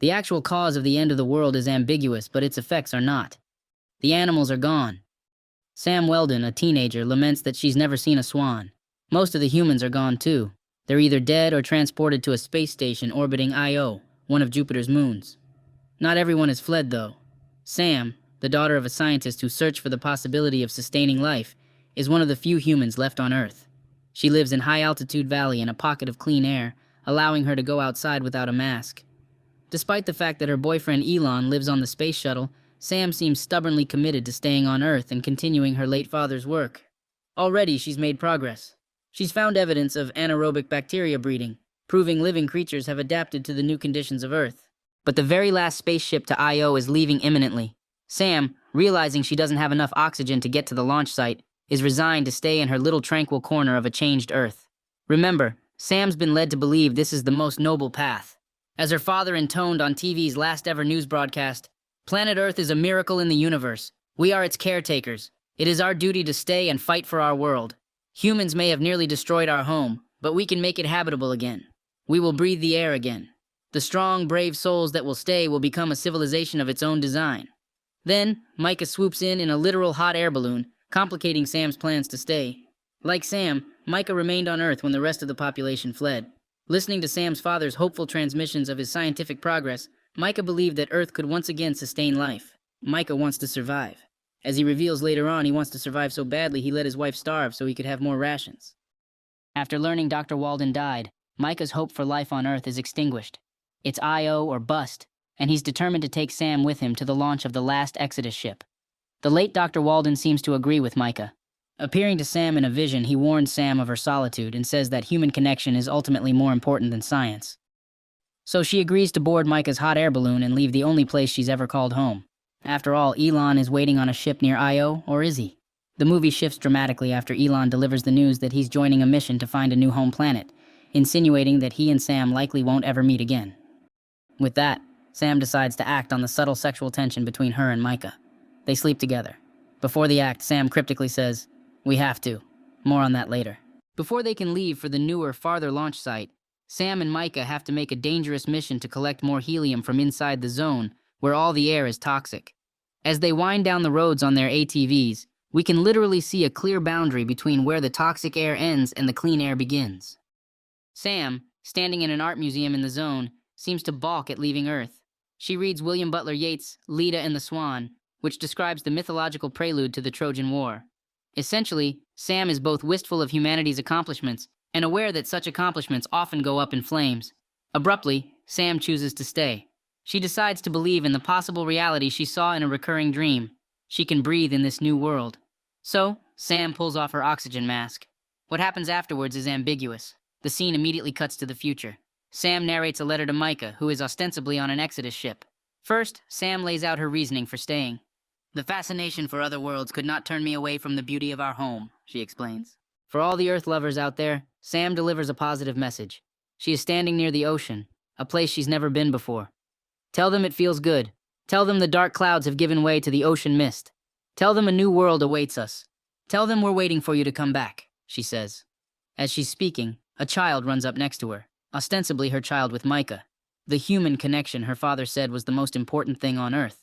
The actual cause of the end of the world is ambiguous, but its effects are not. The animals are gone. Sam Weldon, a teenager, laments that she's never seen a swan. Most of the humans are gone too. They're either dead or transported to a space station orbiting Io, one of Jupiter's moons. Not everyone has fled, though. Sam, the daughter of a scientist who searched for the possibility of sustaining life, is one of the few humans left on Earth. She lives in high-altitude valley in a pocket of clean air, allowing her to go outside without a mask. Despite the fact that her boyfriend Elon lives on the space shuttle, Sam seems stubbornly committed to staying on Earth and continuing her late father's work. Already, she's made progress. She's found evidence of anaerobic bacteria breeding, proving living creatures have adapted to the new conditions of Earth. But the very last spaceship to Io is leaving imminently. Sam, realizing she doesn't have enough oxygen to get to the launch site, is resigned to stay in her little tranquil corner of a changed Earth. Remember, Sam's been led to believe this is the most noble path. As her father intoned on TV's last ever news broadcast, "Planet Earth is a miracle in the universe. We are its caretakers. It is our duty to stay and fight for our world. Humans may have nearly destroyed our home, but we can make it habitable again. We will breathe the air again. The strong, brave souls that will stay will become a civilization of its own design." Then, Micah swoops in a literal hot air balloon, complicating Sam's plans to stay. Like Sam, Micah remained on Earth when the rest of the population fled. Listening to Sam's father's hopeful transmissions of his scientific progress, Micah believed that Earth could once again sustain life. Micah wants to survive. As he reveals later on, he wants to survive so badly he let his wife starve so he could have more rations. After learning Dr. Walden died, Micah's hope for life on Earth is extinguished. It's Io or bust, and he's determined to take Sam with him to the launch of the last Exodus ship. The late Dr. Walden seems to agree with Micah. Appearing to Sam in a vision, he warns Sam of her solitude and says that human connection is ultimately more important than science. So she agrees to board Micah's hot air balloon and leave the only place she's ever called home. After all, Elon is waiting on a ship near Io, or is he? The movie shifts dramatically after Elon delivers the news that he's joining a mission to find a new home planet, insinuating that he and Sam likely won't ever meet again. With that, Sam decides to act on the subtle sexual tension between her and Micah. They sleep together. Before the act, Sam cryptically says, "We have to." More on that later. Before they can leave for the newer, farther launch site, Sam and Micah have to make a dangerous mission to collect more helium from inside the zone, where all the air is toxic. As they wind down the roads on their ATVs, we can literally see a clear boundary between where the toxic air ends and the clean air begins. Sam, standing in an art museum in the zone, seems to balk at leaving Earth. She reads William Butler Yeats' Leda and the Swan, which describes the mythological prelude to the Trojan War. Essentially, Sam is both wistful of humanity's accomplishments and aware that such accomplishments often go up in flames. Abruptly, Sam chooses to stay. She decides to believe in the possible reality she saw in a recurring dream. She can breathe in this new world. So, Sam pulls off her oxygen mask. What happens afterwards is ambiguous. The scene immediately cuts to the future. Sam narrates a letter to Micah, who is ostensibly on an Exodus ship. First, Sam lays out her reasoning for staying. "The fascination for other worlds could not turn me away from the beauty of our home," she explains. For all the Earth lovers out there, Sam delivers a positive message. She is standing near the ocean, a place she's never been before. "Tell them it feels good. Tell them the dark clouds have given way to the ocean mist. Tell them a new world awaits us. Tell them we're waiting for you to come back," she says. As she's speaking, a child runs up next to her, ostensibly her child with Micah. The human connection her father said was the most important thing on Earth.